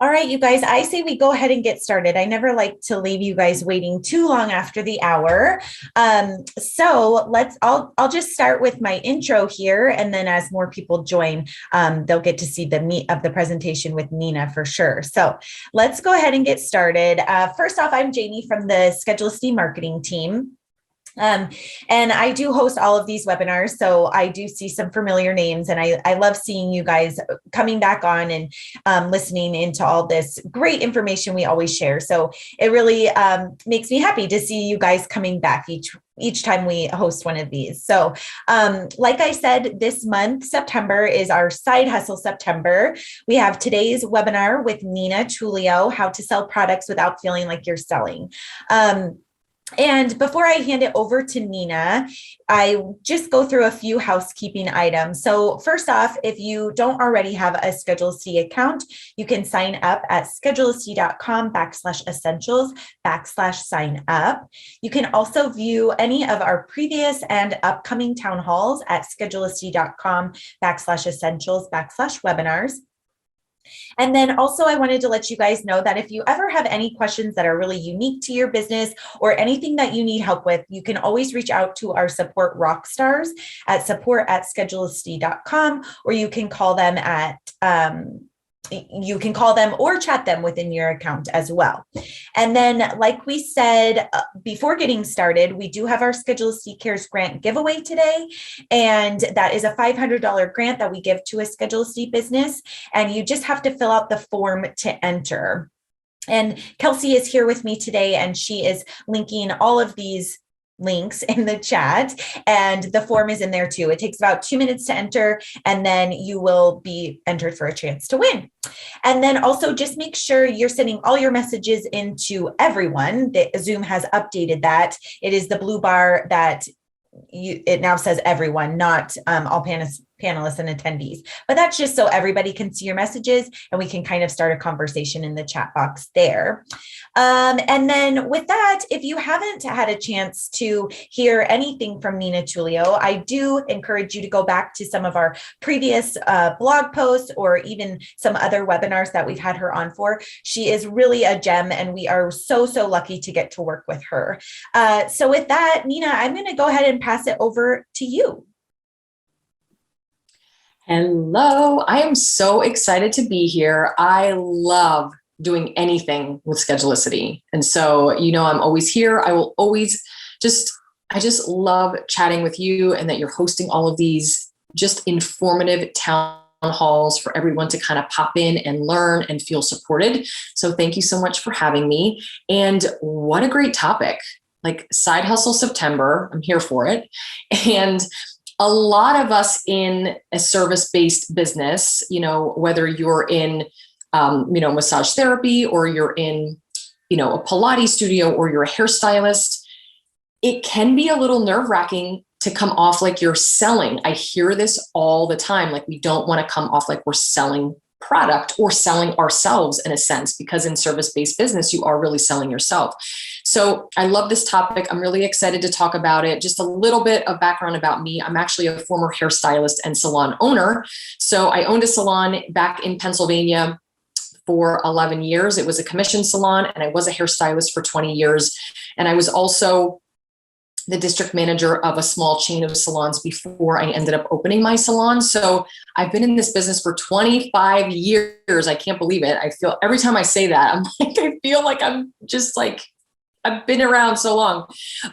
All right, you guys, I say we go ahead and get started. I never like to leave you guys waiting too long after the hour. I'll just start with my intro here. And then as more people join, they'll get to see the meat of the presentation with Nina for sure. So let's go ahead and get started. First off, I'm Jamie from the Schedulicity marketing team. Um, and I do host all of these webinars, so I do see some familiar names, and I love seeing you guys coming back on and listening into all this great information we always share. So it really makes me happy to see you guys coming back each time we host one of these. So like I said, this month, September, is our Side Hustle September. We have today's webinar with Nina Tulio, how to sell products without feeling like you're selling. And before I hand it over to Nina, I just go through a few housekeeping items. So first off, if you don't already have a Schedulicity account, you can sign up at schedulicity.com/essentials/sign up. You can also view any of our previous and upcoming town halls at schedulicity.com/essentials/webinars. And then also I wanted to let you guys know that if you ever have any questions that are really unique to your business or anything that you need help with, you can always reach out to our support rock stars at support@schedulicity.com, or you can call them or chat them within your account as well. And then, like we said, before getting started, we do have our Schedulicity Cares grant giveaway today. And that is a $500 grant that we give to a Schedulicity business. And you just have to fill out the form to enter. And Kelsey is here with me today, and she is linking all of these links in the chat, and the form is in there too. It takes about 2 minutes to enter, and then you will be entered for a chance to win. And then also just make sure you're sending all your messages into everyone. Zoom has updated that. It is the blue bar that it now says everyone, not all panelists and attendees, but that's just so everybody can see your messages and we can kind of start a conversation in the chat box there. And then with that, if you haven't had a chance to hear anything from Nina Tulio, I do encourage you to go back to some of our previous blog posts or even some other webinars that we've had her on for. She is really a gem, and we are so lucky to get to work with her. So with that, Nina, I'm going to go ahead and pass it over to you. Hello, I am so excited to be here. I love doing anything with Schedulicity. And so, I'm always here. I will always I just love chatting with you, and that you're hosting all of these just informative town halls for everyone to kind of pop in and learn and feel supported. So thank you so much for having me. And what a great topic, like Side Hustle September. I'm here for it. And a lot of us in a service-based business, whether you're in, massage therapy, or you're in, a Pilates studio, or you're a hairstylist, it can be a little nerve-wracking to come off like you're selling. I hear this all the time. Like, we don't want to come off like we're selling product or selling ourselves in a sense, because in service-based business, you are really selling yourself. So I love this topic. I'm really excited to talk about it. Just a little bit of background about me. I'm actually a former hairstylist and salon owner. So I owned a salon back in Pennsylvania for 11 years. It was a commission salon, and I was a hairstylist for 20 years. And I was also the district manager of a small chain of salons before I ended up opening my salon. So I've been in this business for 25 years. I can't believe it. I feel every time I say that, I feel like I'm just like, I've been around so long,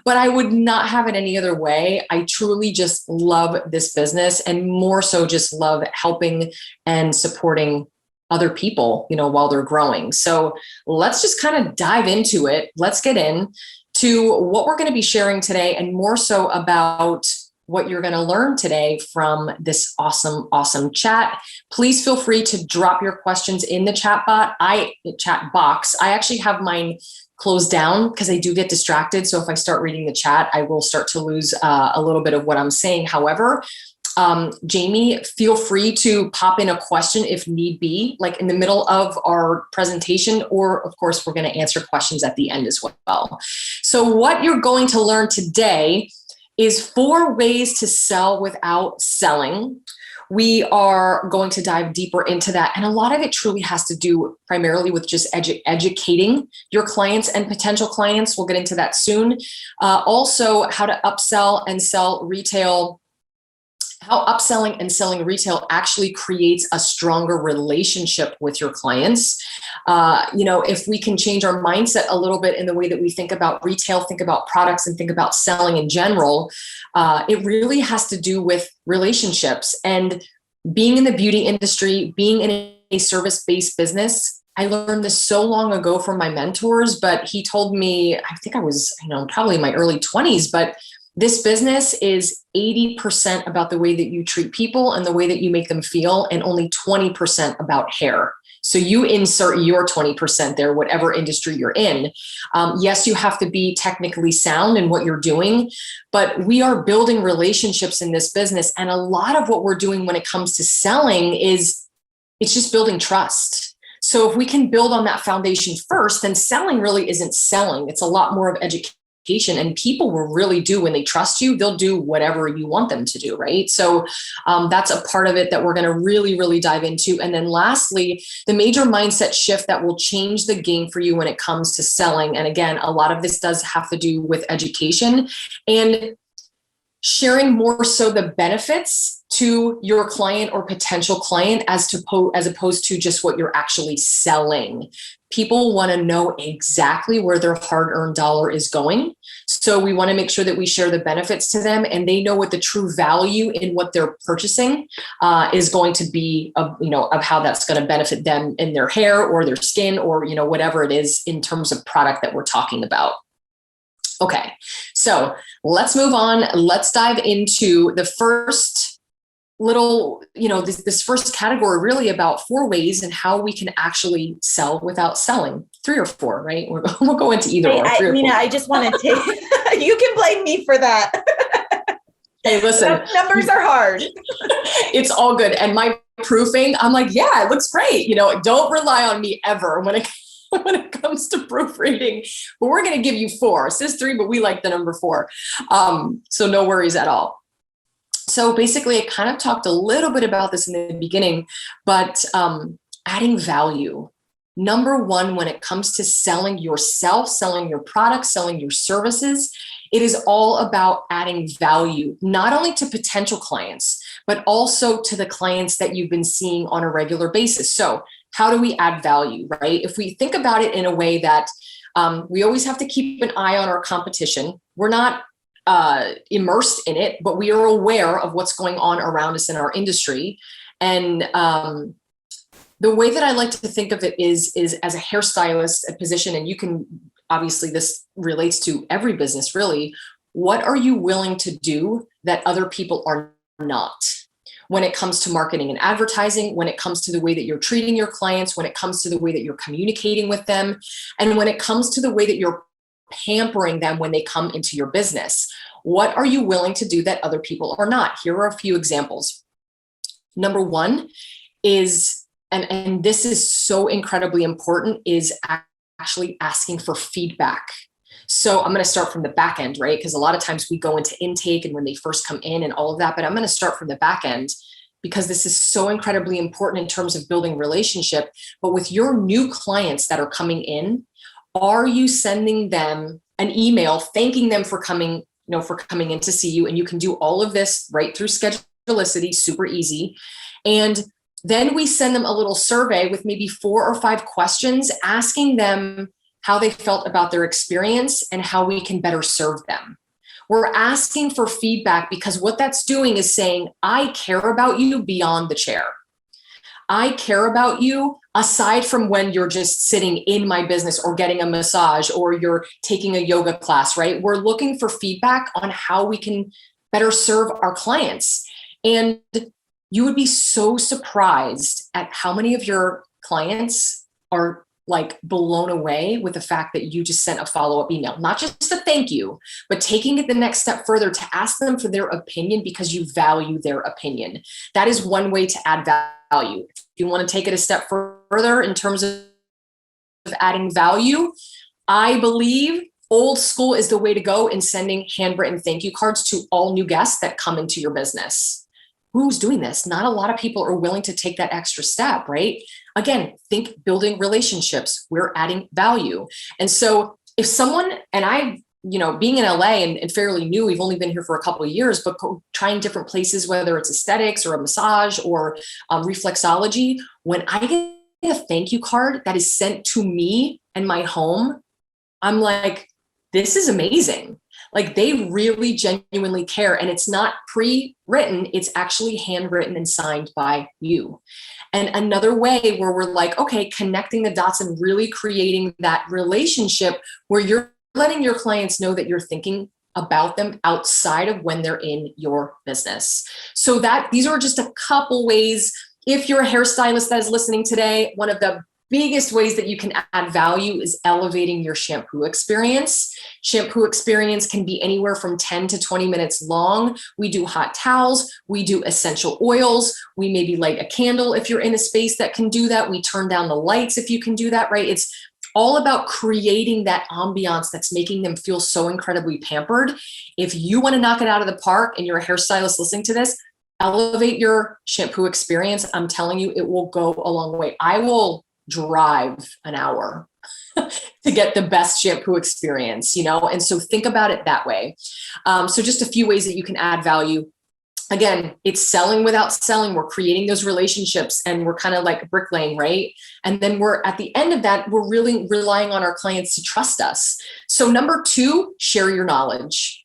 but I would not have it any other way. I truly just love this business, and more so just love helping and supporting other people, while they're growing. So let's just kind of dive into it. Let's get in to what we're going to be sharing today, and more so about what you're going to learn today from this awesome chat. Please feel free to drop your questions in the chat box. I actually have mine closed down because I do get distracted. So if I start reading the chat, I will start to lose a little bit of what I'm saying. However, Jamie, feel free to pop in a question if need be, like in the middle of our presentation, or of course, we're going to answer questions at the end as well. So what you're going to learn today is 4 ways to sell without selling, we are going to dive deeper into that. And a lot of it truly has to do primarily with just educating your clients and potential clients. We'll get into that soon. Also, how to upsell and sell retail, how upselling and selling retail actually creates a stronger relationship with your clients. If we can change our mindset a little bit in the way that we think about retail, think about products, and think about selling in general, it really has to do with relationships. And being in the beauty industry, being in a service-based business, I learned this so long ago from my mentors, but he told me, I think I was, probably in my early 20s, but this business is 80% about the way that you treat people and the way that you make them feel, and only 20% about hair. So you insert your 20% there, whatever industry you're in. Yes, you have to be technically sound in what you're doing, but we are building relationships in this business. And a lot of what we're doing when it comes to selling it's just building trust. So if we can build on that foundation first, then selling really isn't selling. It's a lot more of education. And people will really do, when they trust you, they'll do whatever you want them to do, right? So that's a part of it that we're going to really, really dive into. And then lastly, the major mindset shift that will change the game for you when it comes to selling. And again, a lot of this does have to do with education and sharing more so the benefits to your client or potential client as opposed to just what you're actually selling. People want to know exactly where their hard-earned dollar is going. So we want to make sure that we share the benefits to them, and they know what the true value in what they're purchasing is going to be, of how that's going to benefit them in their hair or their skin or, whatever it is in terms of product that we're talking about. Okay, so let's move on. Let's dive into the first little, this first category, really about 4 ways and how we can actually sell without selling. 3 or 4, right? We'll go into either or. Nina, I just want to take, you can blame me for that. Hey, listen. Numbers are hard. It's all good. And my proofing, I'm like, yeah, it looks great. Don't rely on me ever when it comes to proofreading, but we're going to give you 4. It says 3, but we like the number 4. So no worries at all. So basically, I kind of talked a little bit about this in the beginning, but adding value. Number 1, when it comes to selling yourself, selling your products, selling your services, it is all about adding value, not only to potential clients, but also to the clients that you've been seeing on a regular basis. So how do we add value, right? If we think about it in a way that we always have to keep an eye on our competition. We're not immersed in it, but we are aware of what's going on around us in our industry. And the way that I like to think of it is as a hairstylist, a position, and you can, obviously this relates to every business really. What are you willing to do that other people are not? When it comes to marketing and advertising, when it comes to the way that you're treating your clients, when it comes to the way that you're communicating with them, and when it comes to the way that you're pampering them when they come into your business. What are you willing to do that other people are not? Here are a few examples. Number 1 is, and this is so incredibly important, is actually asking for feedback. So I'm going to start from the back end, right? Because a lot of times we go into intake and when they first come in and all of that, but I'm going to start from the back end because this is so incredibly important in terms of building relationship. But with your new clients that are coming in, are you sending them an email thanking them for coming in to see you? And you can do all of this right through Schedulicity, super easy. And then we send them a little survey with maybe 4 or 5 questions, asking them how they felt about their experience and how we can better serve them. We're asking for feedback because what that's doing is saying, I care about you beyond the chair. I care about you aside from when you're just sitting in my business or getting a massage or you're taking a yoga class, right? We're looking for feedback on how we can better serve our clients. And you would be so surprised at how many of your clients are like blown away with the fact that you just sent a follow-up email, not just a thank you, but taking it the next step further to ask them for their opinion because you value their opinion. That is one way to add value. If you want to take it a step further in terms of adding value, I believe old school is the way to go in sending handwritten thank you cards to all new guests that come into your business. who's doing this? Not a lot of people are willing to take that extra step, right? Again, think building relationships. We're adding value. And so if someone, and I, being in LA and fairly new, we've only been here for a couple of years, but trying different places, whether it's aesthetics or a massage or reflexology, when I get a thank you card that is sent to me and my home, I'm like, this is amazing. Like, they really genuinely care. And it's not pre-written, it's actually handwritten and signed by you. And another way where we're like, okay, connecting the dots and really creating that relationship where you're letting your clients know that you're thinking about them outside of when they're in your business. So that these are just a couple ways. If you're a hairstylist that is listening today, one of the biggest ways that you can add value is elevating your shampoo experience. Shampoo experience can be anywhere from 10 to 20 minutes long. We do hot towels. We do essential oils. We maybe light a candle if you're in a space that can do that. We turn down the lights if you can do that, right? It's all about creating that ambiance that's making them feel so incredibly pampered. If you want to knock it out of the park and you're a hairstylist listening to this, elevate your shampoo experience. I'm telling you, it will go a long way. I will drive an hour to get the best shampoo experience, and so think about it that way. So just a few ways that you can add value. Again, it's selling without selling. We're creating those relationships and we're kind of like bricklaying, right? And then we're at the end of that, we're really relying on our clients to trust us. So number 2, share your knowledge.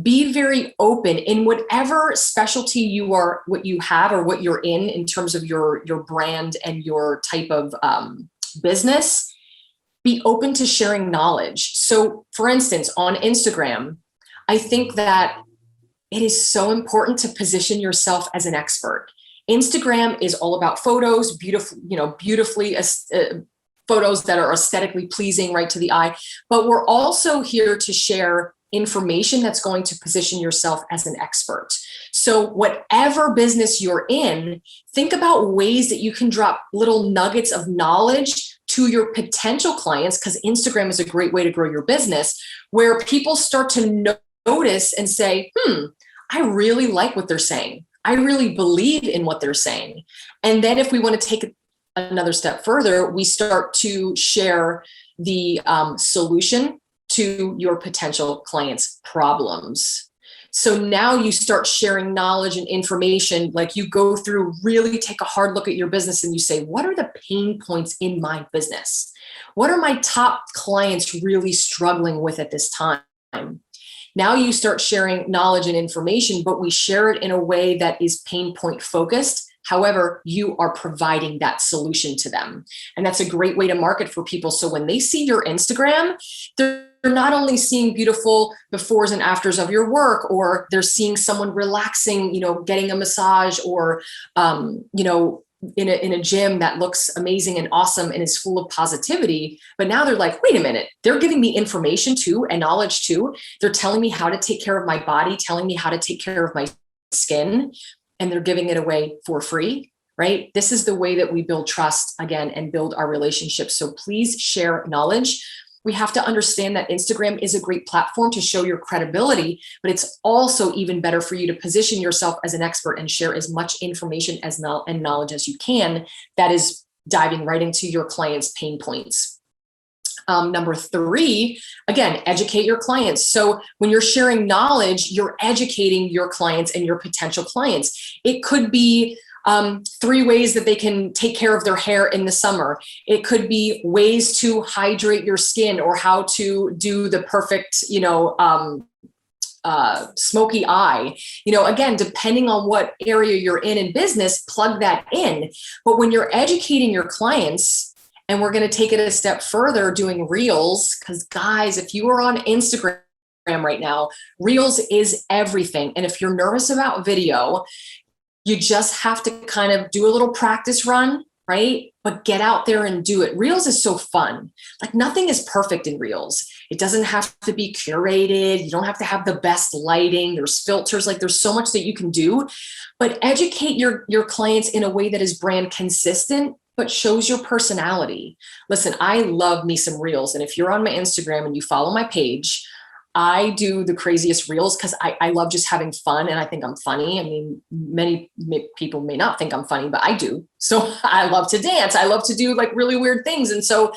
Be very open in whatever specialty you are, what you have or what you're in terms of your brand and your type of business. Be open to sharing knowledge. So for instance, on Instagram, I think that it is so important to position yourself as an expert. Instagram is all about photos, beautifully photos that are aesthetically pleasing, right to the eye. But we're also here to share information that's going to position yourself as an expert. So whatever business you're in, think about ways that you can drop little nuggets of knowledge to your potential clients, because Instagram is a great way to grow your business, where people start to notice and say, I really like what they're saying. I really believe in what they're saying. And then if we want to take another step further, we start to share the solution to your potential clients' problems. So now you start sharing knowledge and information, like you go through, really take a hard look at your business and you say, what are the pain points in my business? What are my top clients really struggling with at this time? Now you start sharing knowledge and information, but we share it in a way that is pain point focused. However, you are providing that solution to them. And that's a great way to market for people. So when they see your Instagram, they're not only seeing beautiful befores and afters of your work, or they're seeing someone relaxing, getting a massage, or, in a gym that looks amazing and awesome and is full of positivity. But now they're like, wait a minute, they're giving me information too and knowledge too. They're telling me how to take care of my body, telling me how to take care of my skin, and they're giving it away for free, right? This is the way that we build trust again and build our relationships. So please share knowledge. We have to understand that Instagram is a great platform to show your credibility, but it's also even better for you to position yourself as an expert and share as much information and knowledge as you can that is diving right into your clients' pain points. Number 3, again, educate your clients. So when you're sharing knowledge, you're educating your clients and your potential clients. It could be 3 ways that they can take care of their hair in the summer. It could be ways to hydrate your skin, or how to do the perfect, smoky eye. Again, depending on what area you're in business, plug that in. But when you're educating your clients, and we're going to take it a step further doing Reels, because guys, if you are on Instagram right now, Reels is everything. And if you're nervous about video, you just have to kind of do a little practice run, right? But get out there and do it. Reels is so fun. Like, nothing is perfect in Reels. It doesn't have to be curated. You don't have to have the best lighting. There's filters. Like, there's so much that you can do, but educate your clients in a way that is brand consistent, but shows your personality. Listen, I love me some Reels. And if you're on my Instagram and you follow my page, I do the craziest reels because I love just having fun and I think I'm funny. I mean, many people may not think I'm funny, but I do. So I love to dance. I love to do like really weird things. And so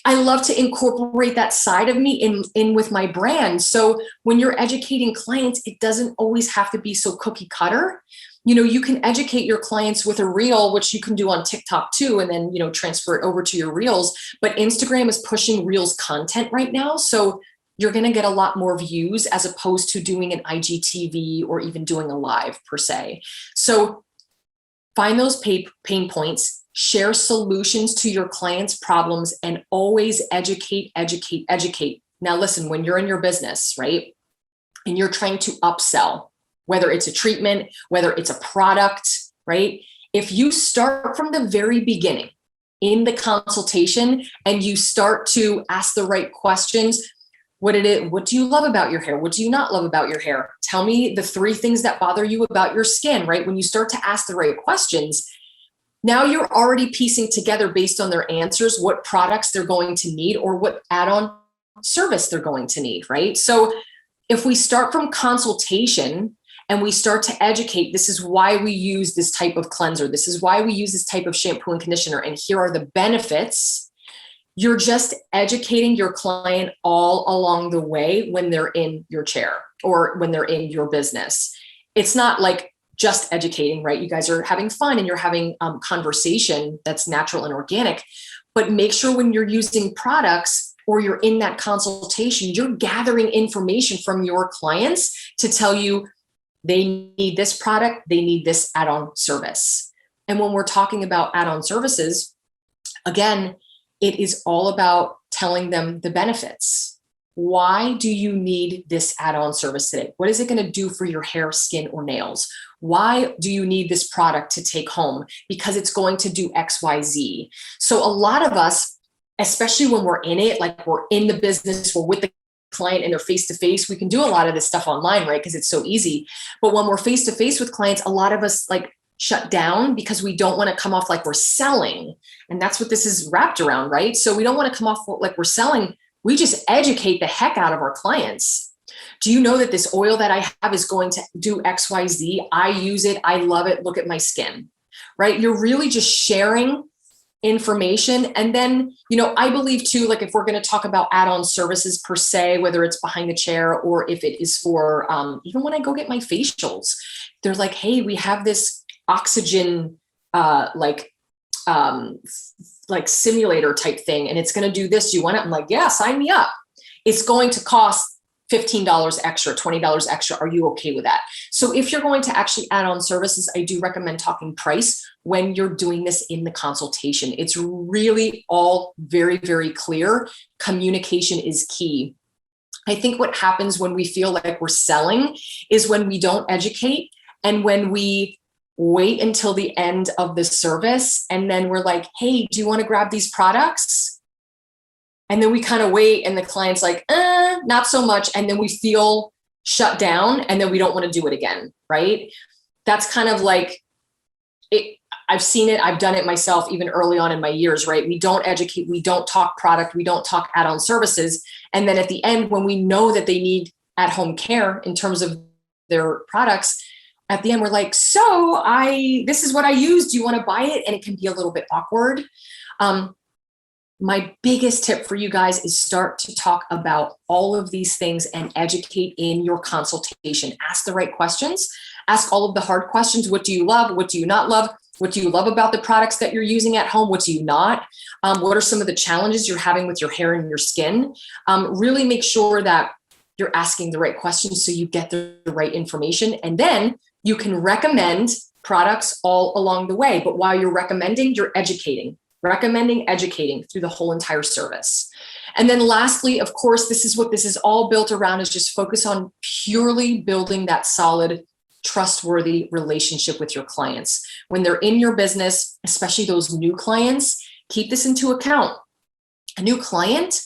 I love to incorporate that side of me in with my brand. So when you're educating clients, it doesn't always have to be so cookie cutter. You know, you can educate your clients with a reel, which you can do on TikTok too, and then, you know, transfer it over to your reels. But Instagram is pushing reels content right now. So you're going to get a lot more views as opposed to doing an IGTV or even doing a live per se. So find those pain points, share solutions to your clients' problems, and always educate, educate, educate. Now, listen, when you're in your business, right, and you're trying to upsell, whether it's a treatment, whether it's a product, right? If you start from the very beginning in the consultation and you start to ask the right questions, what do you love about your hair? What do you not love about your hair? Tell me the 3 things that bother you about your skin, right? When you start to ask the right questions, now you're already piecing together based on their answers what products they're going to need or what add-on service they're going to need, right? So if we start from consultation and we start to educate, this is why we use this type of cleanser, this is why we use this type of shampoo and conditioner, and here are the benefits, you're just educating your client all along the way when they're in your chair or when they're in your business. It's not like just educating, right? You guys are having fun and you're having conversation that's natural and organic, but make sure when you're using products or you're in that consultation, you're gathering information from your clients to tell you they need this product, they need this add-on service. And when we're talking about add-on services, again, it is all about telling them the benefits. Why do you need this add-on service today? What is it going to do for your hair, skin, or nails? Why do you need this product to take home? Because it's going to do X, Y, Z. So a lot of us, especially when we're in it, like we're in the business, we're with the client and they're face-to-face, we can do a lot of this stuff online, right? Because it's so easy. But when we're face-to-face with clients, a lot of us like shut down because we don't want to come off like we're selling. And that's what this is wrapped around, right? So we don't want to come off like we're selling. We just educate the heck out of our clients. Do you know that this oil that I have is going to do X, Y, Z? I use it. I love it. Look at my skin, right? You're really just sharing information. And then, you know, I believe too, like if we're going to talk about add-on services per se, whether it's behind the chair or if it is for, even when I go get my facials, they're like, hey, we have this oxygen, like simulator type thing, and it's going to do this. You want it? I'm like, yeah, sign me up. It's going to cost $15 extra, $20 extra. Are you okay with that? So if you're going to actually add on services, I do recommend talking price when you're doing this in the consultation. It's really all very, very clear. Communication is key. I think what happens when we feel like we're selling is when we don't educate and when we wait until the end of the service. And then we're like, hey, do you want to grab these products? And then we kind of wait and the client's like, not so much. And then we feel shut down and then we don't want to do it again, right? That's kind of like it. I've seen it. I've done it myself, even early on in my years, right? We don't educate. We don't talk product. We don't talk add-on services. And then at the end, when we know that they need at-home care in terms of their products, at the end, we're like, so this is what I use. Do you want to buy it? And it can be a little bit awkward. My biggest tip for you guys is start to talk about all of these things and educate in your consultation. Ask the right questions. Ask all of the hard questions. What do you love? What do you not love? What do you love about the products that you're using at home? What do you not? What are some of the challenges you're having with your hair and your skin? Really make sure that you're asking the right questions so you get the right information. And then you can recommend products all along the way. But while you're recommending, you're educating. Recommending, educating through the whole entire service. And then lastly, of course, this is what this is all built around, is just focus on purely building that solid, trustworthy relationship with your clients. When they're in your business, especially those new clients, keep this into account. A new client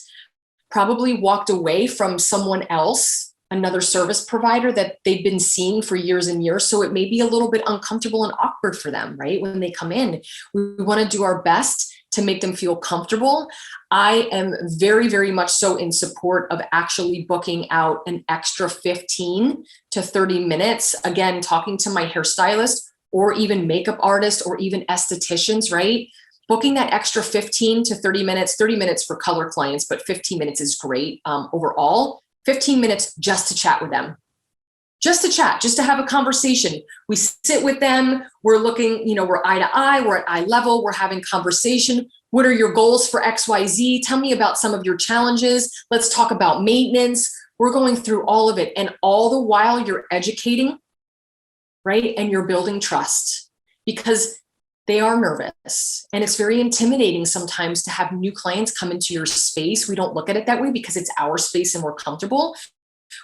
probably walked away from someone else, another service provider that they've been seeing for years and years. So it may be a little bit uncomfortable and awkward for them, right? When they come in, we want to do our best to make them feel comfortable, I am very, very much so in support of actually booking out an extra 15 to 30 minutes. Again, talking to my hairstylist or even makeup artist or even estheticians, right? Booking that extra 15 to 30 minutes, 30 minutes for color clients, but 15 minutes is great overall. 15 minutes just to chat with them. Just to chat, just to have a conversation. We sit with them, we're looking, we're eye to eye, we're at eye level, we're having conversation. What are your goals for XYZ? Tell me about some of your challenges. Let's talk about maintenance. We're going through all of it. And all the while you're educating, right? And you're building trust because they are nervous. And it's very intimidating sometimes to have new clients come into your space. We don't look at it that way because it's our space and we're comfortable.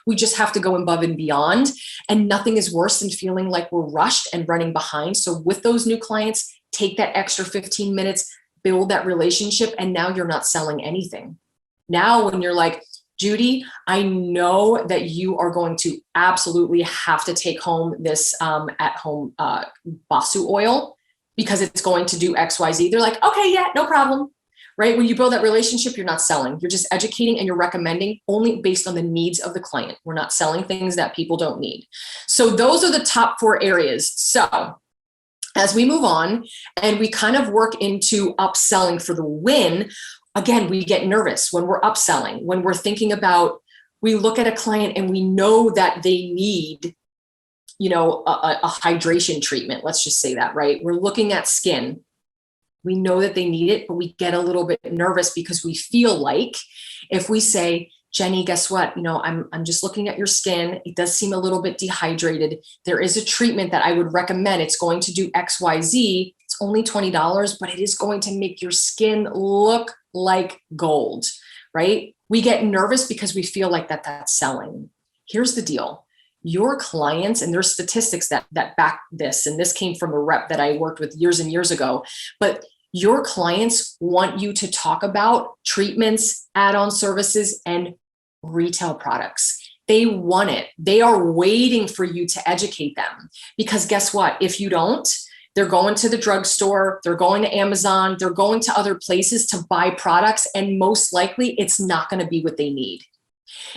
We just have to go above and beyond. And nothing is worse than feeling like we're rushed and running behind. So with those new clients, take that extra 15 minutes, build that relationship, and now you're not selling anything. Now, when you're like, Judy, I know that you are going to absolutely have to take home this at-home Basu oil because it's going to do XYZ. They're like, okay, yeah, no problem. Right? When you build that relationship, you're not selling. You're just educating and you're recommending only based on the needs of the client. We're not selling things that people don't need. So those are the top 4 areas. So as we move on and we kind of work into upselling for the win, again, we get nervous when we're upselling, when we're thinking about, we look at a client and we know that they need, a hydration treatment. Let's just say that, right? We're looking at skin. We know that they need it, but we get a little bit nervous because we feel like if we say, Jenny, guess what? I'm just looking at your skin. It does seem a little bit dehydrated. There is a treatment that I would recommend. It's going to do XYZ. It's only $20, but it is going to make your skin look like gold, right? We get nervous because we feel like that's selling. Here's the deal. Your clients, and there's statistics that back this, and this came from a rep that I worked with years and years ago, but your clients want you to talk about treatments, add-on services, and retail products. They want it. They are waiting for you to educate them because guess what? If you don't, they're going to the drugstore, they're going to Amazon, they're going to other places to buy products, and most likely it's not going to be what they need.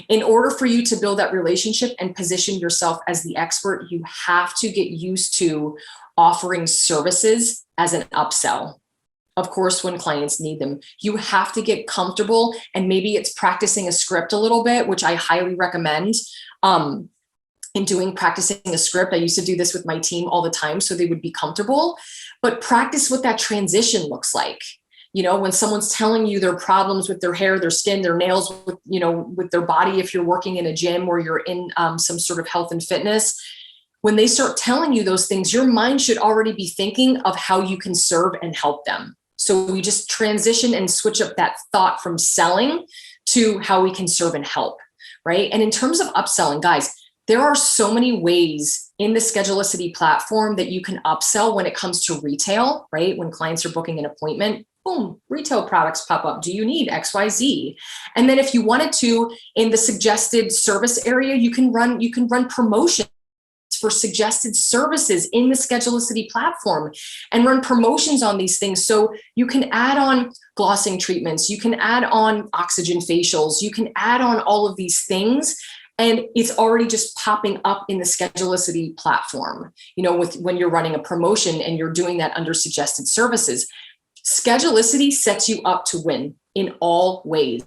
In order for you to build that relationship and position yourself as the expert, you have to get used to offering services as an upsell. Of course, when clients need them, you have to get comfortable, and maybe it's practicing a script a little bit, which I highly recommend. Practicing a script. I used to do this with my team all the time so they would be comfortable, but practice what that transition looks like. When someone's telling you their problems with their hair, their skin, their nails, with their body, if you're working in a gym or you're in some sort of health and fitness, when they start telling you those things, your mind should already be thinking of how you can serve and help them. So we just transition and switch up that thought from selling to how we can serve and help, right? And in terms of upselling, guys, there are so many ways in the Schedulicity platform that you can upsell when it comes to retail, right? When clients are booking an appointment, boom, retail products pop up. Do you need XYZ? And then if you wanted to, in the suggested service area, you can run promotions for suggested services in the Schedulicity platform and run promotions on these things. So you can add on glossing treatments, you can add on oxygen facials, you can add on all of these things. And it's already just popping up in the Schedulicity platform, when you're running a promotion and you're doing that under suggested services. Schedulicity sets you up to win in all ways.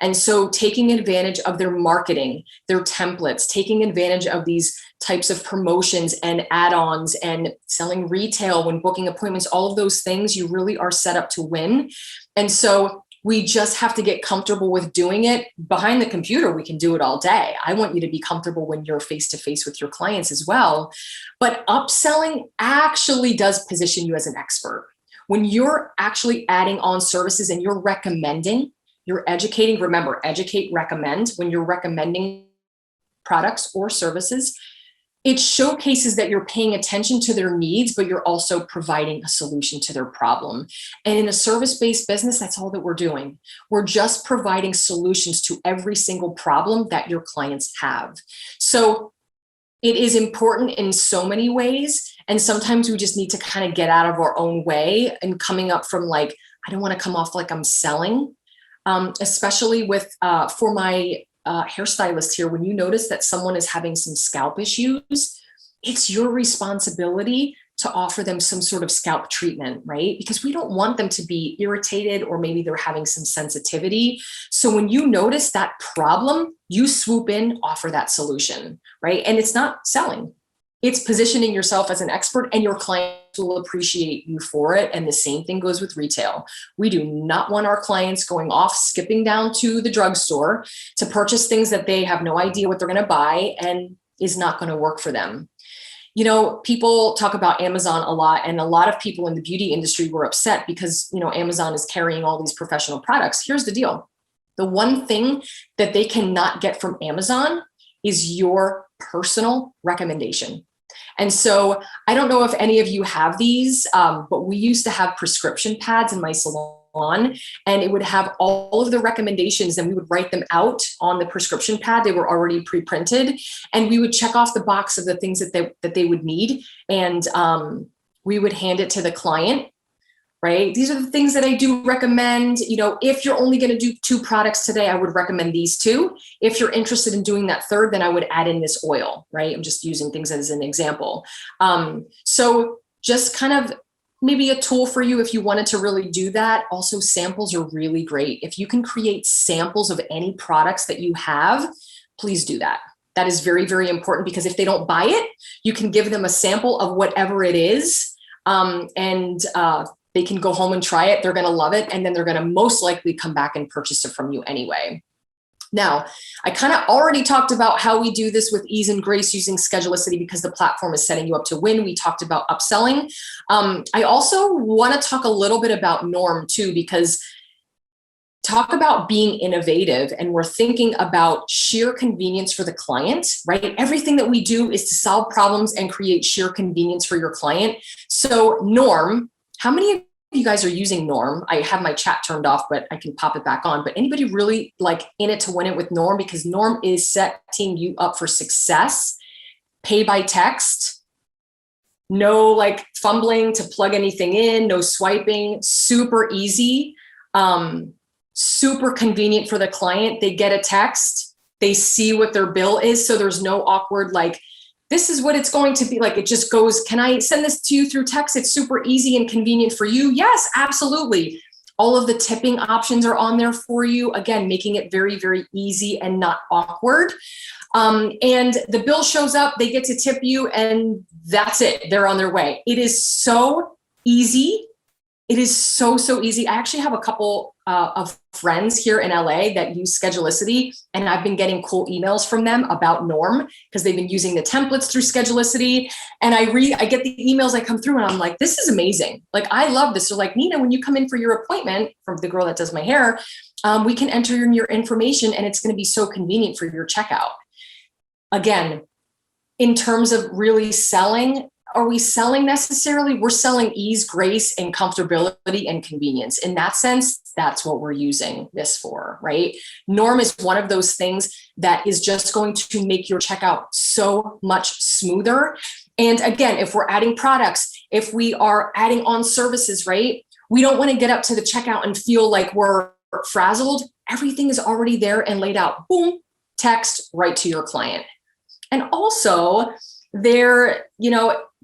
And so taking advantage of their marketing, their templates, taking advantage of these types of promotions and add-ons and selling retail when booking appointments, all of those things, you really are set up to win. And so we just have to get comfortable with doing it. Behind the computer, we can do it all day. I want you to be comfortable when you're face-to-face with your clients as well. But upselling actually does position you as an expert. When you're actually adding on services and you're recommending, you're educating, remember, educate, recommend. When you're recommending products or services, it showcases that you're paying attention to their needs, but you're also providing a solution to their problem. And in a service-based business, that's all that we're doing. We're just providing solutions to every single problem that your clients have. So it is important in so many ways. And sometimes we just need to kind of get out of our own way and coming up from like I don't want to come off like I'm selling, especially with, for my hairstylist here, when you notice that someone is having some scalp issues, it's your responsibility to offer them some sort of scalp treatment, right? Because we don't want them to be irritated, or maybe they're having some sensitivity. So when you notice that problem, you swoop in, offer that solution, right? And it's not selling. It's positioning yourself as an expert, and your clients will appreciate you for it. And the same thing goes with retail. We do not want our clients going off, skipping down to the drugstore to purchase things that they have no idea what they're going to buy and is not going to work for them. You know, people talk about Amazon a lot, and a lot of people in the beauty industry were upset because, you know, Amazon is carrying all these professional products. Here's the deal. The one thing that they cannot get from Amazon is your personal recommendation. And so I don't know if any of you have these, but we used to have prescription pads in my salon, and it would have all of the recommendations, and we would write them out on the prescription pad. They were already pre-printed, and we would check off the box of the things that they would need. And we would hand it to the client, right? These are the things that I do recommend. You know, if you're only going to do 2 products today, I would recommend these 2. If you're interested in doing that 3rd, then I would add in this oil, right? I'm just using things as an example. So just kind of maybe a tool for you if you wanted to really do that. Also, samples are really great. If you can create samples of any products that you have, please do that. That is very, very important, because if they don't buy it, you can give them a sample of whatever it is. They can go home and try it. They're going to love it. And then they're going to most likely come back and purchase it from you anyway. Now, I kind of already talked about how we do this with ease and grace using Schedulicity, because the platform is setting you up to win. We talked about upselling. I also want to talk a little bit about Norm too, because talk about being innovative, and we're thinking about sheer convenience for the client, right? Everything that we do is to solve problems and create sheer convenience for your client. So Norm, how many of you guys are using Norm? I have my chat turned off, but I can pop it back on. But anybody really like in it to win it with Norm? Because Norm is setting you up for success. Pay by text, no like fumbling to plug anything in, no swiping, super easy, super convenient for the client. They get a text, they see what their bill is. So there's no awkward, like, this is what it's going to be like. It just goes, can I send this to you through text? It's super easy and convenient for you. Yes, absolutely. All of the tipping options are on there for you. Again, making it very, very easy and not awkward. And the bill shows up, they get to tip you, and that's it. They're on their way. It is so easy. It is so, so easy. I actually have a couple of friends here in LA that use Schedulicity, and I've been getting cool emails from them about Norm because they've been using the templates through Schedulicity. And I get the emails that come through, and I'm like, this is amazing. Like, I love this. They're like, Nina, when you come in for your appointment, from the girl that does my hair, we can enter in your information, and it's going to be so convenient for your checkout. Again, in terms of really selling, are we selling necessarily? We're selling ease, grace, and comfortability and convenience. In that sense, that's what we're using this for, right? Norm is one of those things that is just going to make your checkout so much smoother. And again, if we're adding products, if we are adding on services, right? We don't want to get up to the checkout and feel like we're frazzled. Everything is already there and laid out. Boom, text right to your client. And also,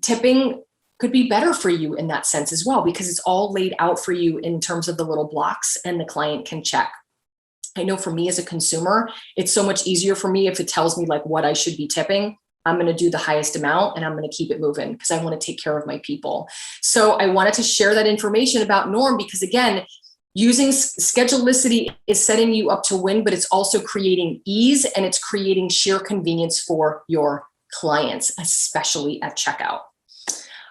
tipping could be better for you in that sense as well, because it's all laid out for you in terms of the little blocks, and the client can check. I know for me as a consumer, it's so much easier for me if it tells me like what I should be tipping. I'm going to do the highest amount, and I'm going to keep it moving because I want to take care of my people. So I wanted to share that information about Norm, because again, using Schedulicity is setting you up to win, but it's also creating ease, and it's creating sheer convenience for your clients, especially at checkout.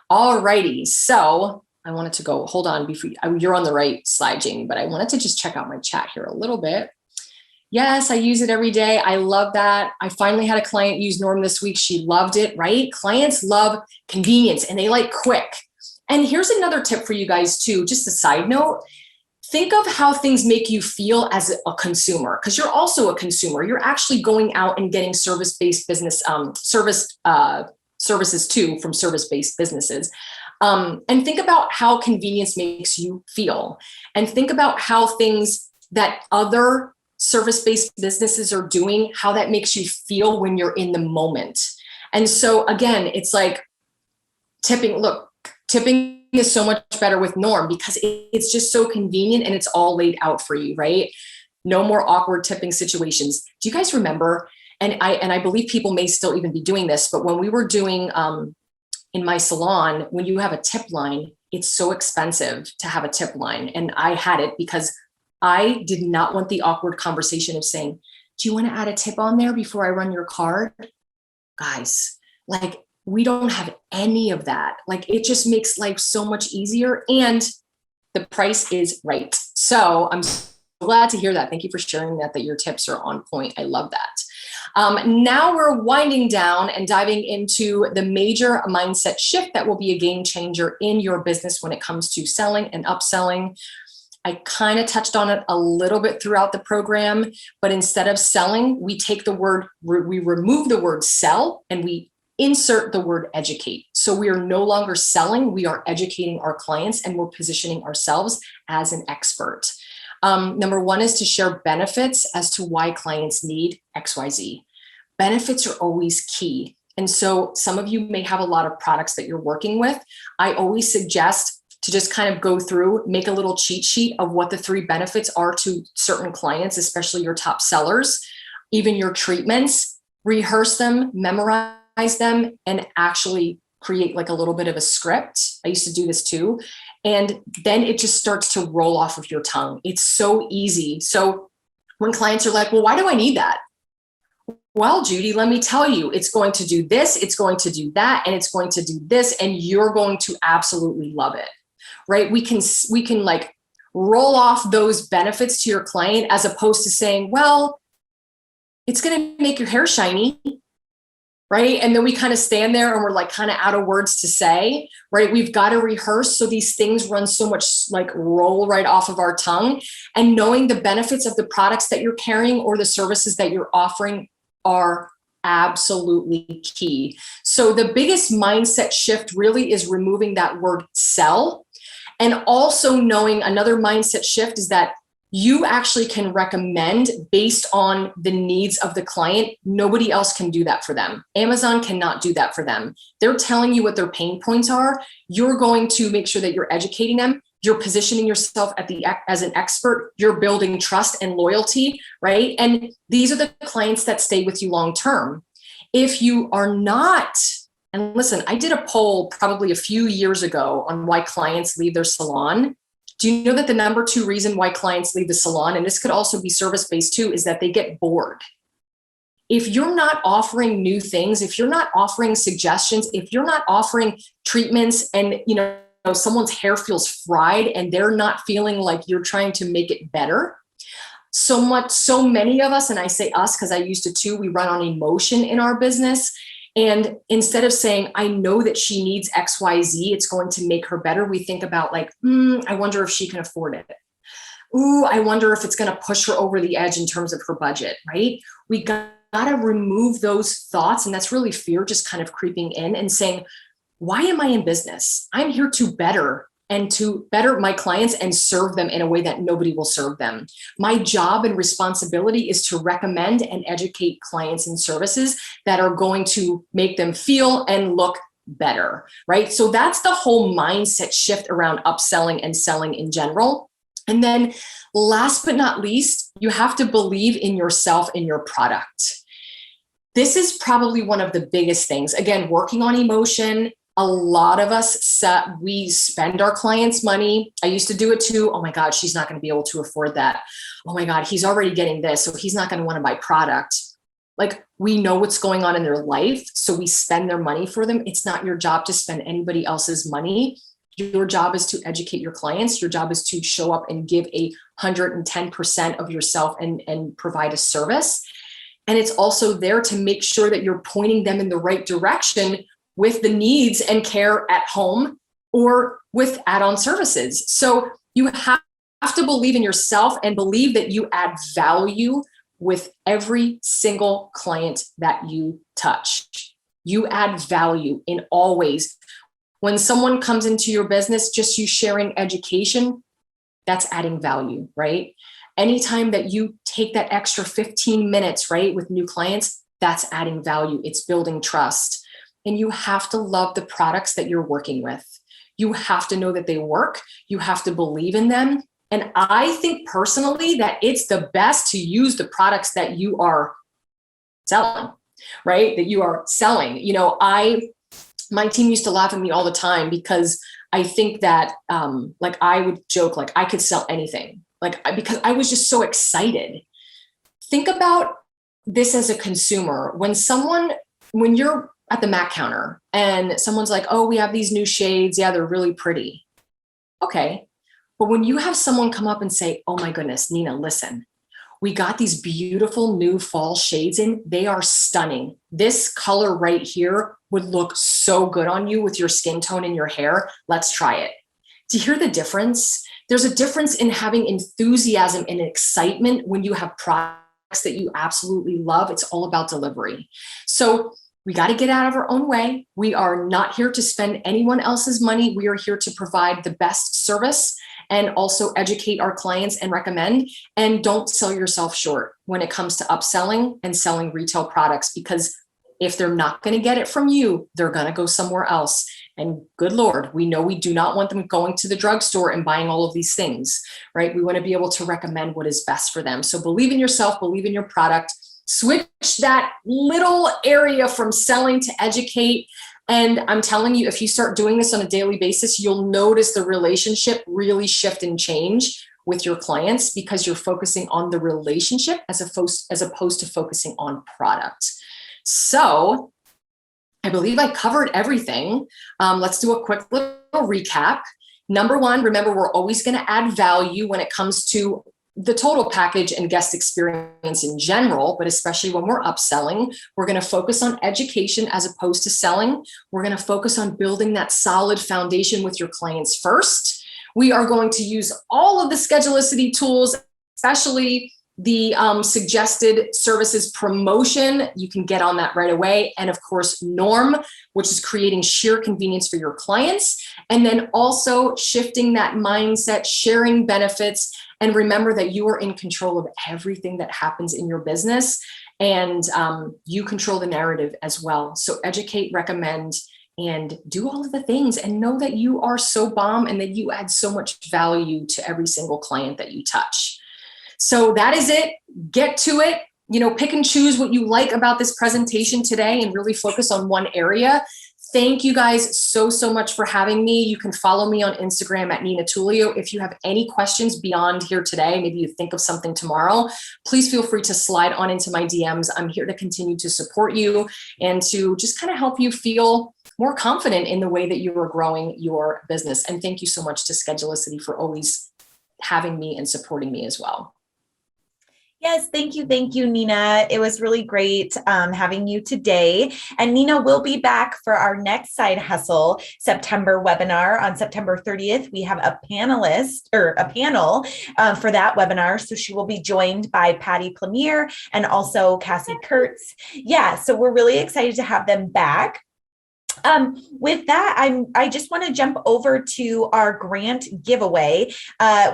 All righty. So I wanted to go, hold on, you're on the right slide, Jamie, but I wanted to just check out my chat here a little bit. Yes, I use it every day. I love that. I finally had a client use Norm this week. She loved it, right? Clients love convenience, and they like quick. And here's another tip for you guys too, just a side note. Think of how things make you feel as a consumer, because you're also a consumer. You're actually going out and getting service-based business, services too from service-based businesses. And think about how convenience makes you feel, and think about how things that other service-based businesses are doing, how that makes you feel when you're in the moment. And so again, it's like tipping. Look, tipping is so much better with Norm because it's just so convenient and it's all laid out for you, right? No more awkward tipping situations. Do you guys remember? And I believe people may still even be doing this, but when we were doing in my salon, when you have a tip line, it's so expensive to have a tip line. And I had it because I did not want the awkward conversation of saying, do you want to add a tip on there before I run your card? Guys, like, we don't have any of that. Like, it just makes life so much easier and the price is right. So I'm glad to hear that. Thank you for sharing that your tips are on point. I love that. Now we're winding down and diving into the major mindset shift that will be a game changer in your business when it comes to selling and upselling. I kind of touched on it a little bit throughout the program, but instead of selling, we remove the word sell and we insert the word educate. So we are no longer selling, we are educating our clients and we're positioning ourselves as an expert. Number one is to share benefits as to why clients need XYZ. Benefits are always key. And so some of you may have a lot of products that you're working with. I always suggest to just kind of go through, make a little cheat sheet of what the 3 benefits are to certain clients, especially your top sellers, even your treatments, rehearse them, memorize them, and actually create like a little bit of a script. I used to do this too. And then it just starts to roll off of your tongue. It's so easy. So when clients are like, well, why do I need that? Well, Judy, let me tell you, it's going to do this, it's going to do that, and it's going to do this, and you're going to absolutely love it, right? We can like roll off those benefits to your client as opposed to saying, well, it's going to make your hair shiny, right? And then we kind of stand there and we're like kind of out of words to say, right? We've got to rehearse. So these things run so much like roll right off of our tongue, and knowing the benefits of the products that you're carrying or the services that you're offering are absolutely key. So the biggest mindset shift really is removing that word sell, and also knowing another mindset shift is that you actually can recommend based on the needs of the client. Nobody else can do that for them. Amazon cannot do that for them. They're telling you what their pain points are. You're going to make sure that you're educating them. You're positioning yourself as an expert. You're building trust and loyalty, right? And these are the clients that stay with you long term. If you are not, and listen, I did a poll probably a few years ago on why clients leave their salon. Do you know that the number 2 reason why clients leave the salon, and this could also be service-based too, is that they get bored. If you're not offering new things, if you're not offering suggestions, if you're not offering treatments and, someone's hair feels fried and they're not feeling like you're trying to make it better. So many of us, and I say us because I used to too, we run on emotion in our business. And instead of saying, I know that she needs XYZ, it's going to make her better, we think about like, I wonder if she can afford it. Ooh, I wonder if it's going to push her over the edge in terms of her budget, right? We got to remove those thoughts. And that's really fear just kind of creeping in and saying, why am I in business? I'm here to better my clients and serve them in a way that nobody will serve them. My job and responsibility is to recommend and educate clients and services that are going to make them feel and look better, right? So that's the whole mindset shift around upselling and selling in general. And then last but not least, you have to believe in yourself and your product. This is probably one of the biggest things. Again, working on emotion. A lot of us, we spend our clients' money. I used to do it too. Oh my God, she's not going to be able to afford that. Oh my God, he's already getting this, so he's not going to want to buy product. Like, we know what's going on in their life, so we spend their money for them. It's not your job to spend anybody else's money. Your job is to educate your clients. Your job is to show up and give 110% of yourself and provide a service. And it's also there to make sure that you're pointing them in the right direction with the needs and care at home or with add-on services. So you have to believe in yourself and believe that you add value with every single client that you touch. You add value in all ways, When someone comes into your business, just you sharing education, that's adding value, right? Anytime that you take that extra 15 minutes, right, with new clients, that's adding value. It's building trust. And you have to love the products that you're working with. You have to know that they work. You have to believe in them. And I think personally that it's the best to use the products that you are selling, right? That you are selling. You know, my team used to laugh at me all the time because I think that, like I would joke, like I could sell anything, because I was just so excited. Think about this as a consumer. When you're at the Mac counter and someone's like, oh, we have these new shades. Yeah, they're really pretty. Okay. But when you have someone come up and say, oh my goodness, Nina, listen, we got these beautiful new fall shades in. They are stunning. This color right here would look so good on you with your skin tone and your hair. Let's try it. Do you hear the difference? There's a difference in having enthusiasm and excitement when you have products that you absolutely love. It's all about delivery. So we got to get out of our own way. We are not here to spend anyone else's money. We are here to provide the best service and also educate our clients and recommend. And don't sell yourself short when it comes to upselling and selling retail products, because if they're not going to get it from you, they're going to go somewhere else. And good Lord, we know we do not want them going to the drugstore and buying all of these things, right? We want to be able to recommend what is best for them. So believe in yourself, believe in your product, switch that little area from selling to educate. And I'm telling you, if you start doing this on a daily basis, you'll notice the relationship really shift and change with your clients, because you're focusing on the relationship as opposed to focusing on product. So I believe I covered everything. Let's do a quick little recap. Number one, remember, we're always going to add value when it comes to the total package and guest experience in general, but especially when we're upselling, we're going to focus on education as opposed to selling. We're going to focus on building that solid foundation with your clients first. We are going to use all of the Schedulicity tools, especially the suggested services promotion. You can get on that right away. And of course, Norm, which is creating sheer convenience for your clients. And then also shifting that mindset, sharing benefits. And remember that you are in control of everything that happens in your business, and you control the narrative as well. So educate, recommend, and do all of the things, and know that you are so bomb and that you add so much value to every single client that you touch. So that is it. Get to it. You know, pick and choose what you like about this presentation today and really focus on one area. Thank you guys so much for having me. You can follow me on Instagram at Nina Tullio. If you have any questions beyond here today, maybe you think of something tomorrow, please feel free to slide on into my DMs. I'm here to continue to support you and to just kind of help you feel more confident in the way that you are growing your business. And thank you so much to Schedulicity for always having me and supporting me as well. Yes, thank you, Nina. It was really great having you today. And Nina will be back for our next Side Hustle September webinar on September 30th. We have a panel for that webinar. So she will be joined by Patty Plemier and also Cassie Kurtz. Yeah, so we're really excited to have them back. With that, I just want to jump over to our grant giveaway.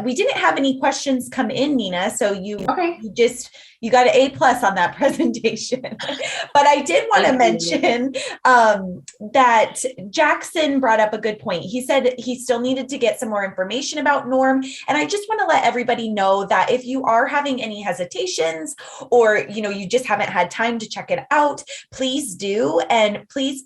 We didn't have any questions come in, Nina, so you got an A+ on that presentation. But I did want to mention that Jackson brought up a good point. He said he still needed to get some more information about Norm. And I just want to let everybody know that if you are having any hesitations, or you just haven't had time to check it out, please do. And please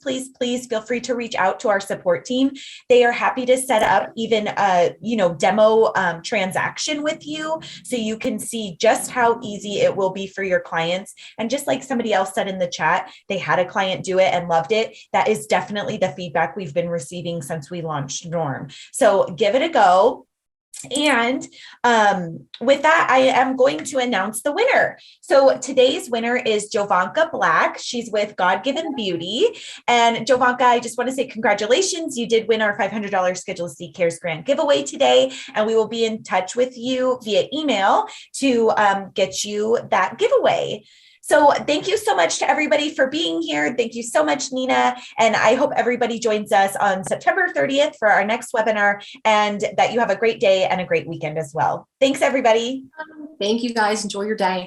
feel free to reach out to our support team. They are happy to set up even a demo transaction with you, so you can see just how easy it will be for your clients. And just like somebody else said in the chat, they had a client do it and loved it. That is definitely the feedback we've been receiving since we launched Norm. So give it a go. And with that, I am going to announce the winner. So today's winner is Jovanka Black. She's with God Given Beauty. And Jovanka, I just want to say congratulations. You did win our $500 Schedulicity Cares Grant giveaway today. And we will be in touch with you via email to get you that giveaway. So thank you so much to everybody for being here. Thank you so much, Nina. And I hope everybody joins us on September 30th for our next webinar, and that you have a great day and a great weekend as well. Thanks, everybody. Thank you guys. Enjoy your day.